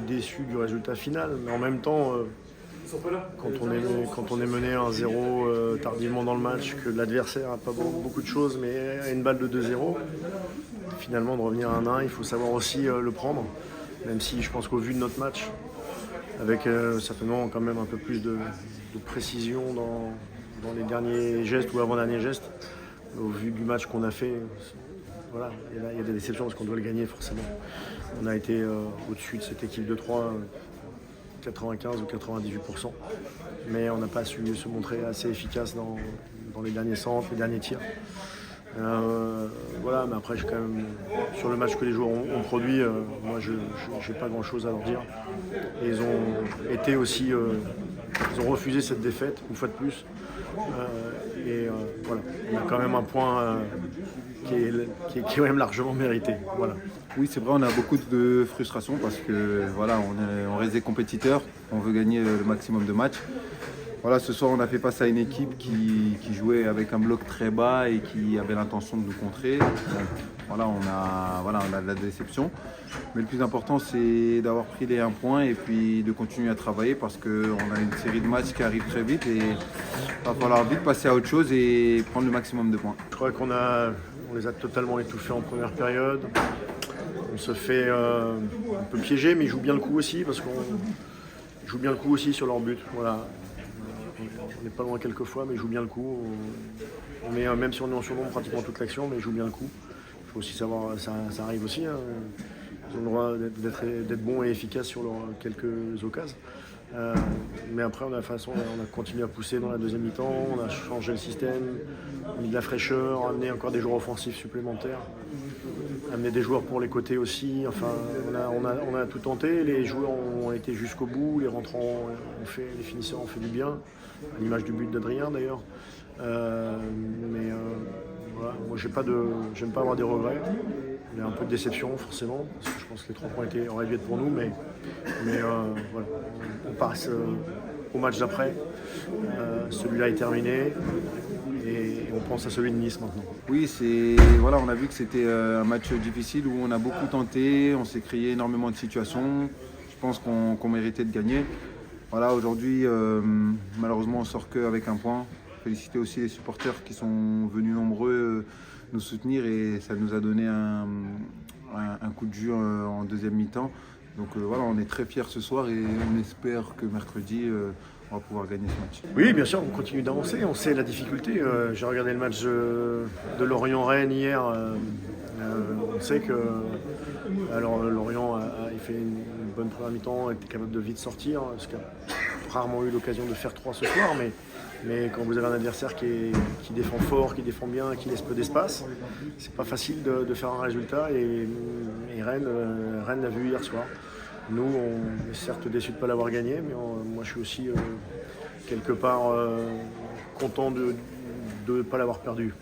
Déçu du résultat final, mais en même temps, quand on est mené 1-0 tardivement dans le match, que l'adversaire n'a pas beaucoup de choses, mais a une balle de 2-0, finalement de revenir à 1-1, il faut savoir aussi le prendre, même si je pense qu'au vu de notre match, avec certainement quand même un peu plus de précision dans les derniers gestes ou avant-derniers gestes, au vu du match qu'on a fait, voilà, il y a des déceptions parce qu'on doit le gagner forcément. On a été au-dessus de cette équipe de 3, 95 ou 98%, mais on n'a pas su se montrer assez efficace dans les derniers centres, les derniers tirs. Voilà, mais après, quand même, sur le match que les joueurs ont produit, moi, je n'ai pas grand-chose à leur dire. Et ils ont été aussi, ils ont refusé cette défaite, une fois de plus. Voilà, on a quand même un point qui est quand même largement mérité. Voilà. Oui, c'est vrai, on a beaucoup de frustration parce que voilà, on reste des compétiteurs, on veut gagner le maximum de matchs. Voilà, ce soir, on a fait face à une équipe qui jouait avec un bloc très bas et qui avait l'intention de nous contrer. Donc, voilà, on a de la déception. Mais le plus important, c'est d'avoir pris les 1 point et puis de continuer à travailler parce qu'on a une série de matchs qui arrivent très vite et il va falloir vite passer à autre chose et prendre le maximum de points. Je crois qu'on les a totalement étouffés en première période. On se fait un peu piéger, mais ils jouent bien le coup aussi parce qu'on joue bien le coup aussi sur leur but. Voilà. On n'est pas loin quelques fois, mais ils jouent bien le coup. Même si on est en surnombre pratiquement toute l'action, mais ils jouent bien le coup. Il faut aussi savoir, ça arrive aussi. Hein. Ils ont le droit d'être bons et efficaces sur quelques occasions. Mais après, on a continué à pousser dans la deuxième mi-temps, on a changé le système, mis de la fraîcheur, amené encore des joueurs offensifs supplémentaires, amené des joueurs pour les côtés aussi. Enfin, on a tout tenté, les joueurs ont été jusqu'au bout, les rentrants les finisseurs ont fait du bien, à l'image du but d'Adrien d'ailleurs. Voilà, moi j'aime pas avoir des regrets. Il y a un peu de déception forcément, parce que je pense que les 3 points auraient dû être pour nous, mais voilà, on passe au match d'après. Celui-là est terminé et on pense à celui de Nice maintenant. Oui, voilà, on a vu que c'était un match difficile où on a beaucoup tenté, on s'est créé énormément de situations. Je pense qu'on méritait de gagner. Voilà, aujourd'hui, malheureusement, on sort qu'avec 1 point. Féliciter aussi les supporters qui sont venus nombreux nous soutenir et ça nous a donné un coup de jus en deuxième mi-temps. Donc voilà, on est très fiers ce soir et on espère que mercredi, on va pouvoir gagner ce match. Oui, bien sûr, on continue d'avancer, on sait la difficulté. J'ai regardé le match de Lorient-Rennes hier. On sait que Lorient a fait une bonne première mi-temps, était capable de vite sortir, parce qu'il a rarement eu l'occasion de faire 3 ce soir, mais quand vous avez un adversaire qui défend fort, qui défend bien, qui laisse peu d'espace, c'est pas facile de faire un résultat et Rennes l'a vu hier soir. Nous, on est certes déçus de ne pas l'avoir gagné, mais moi je suis aussi quelque part content de ne pas l'avoir perdu.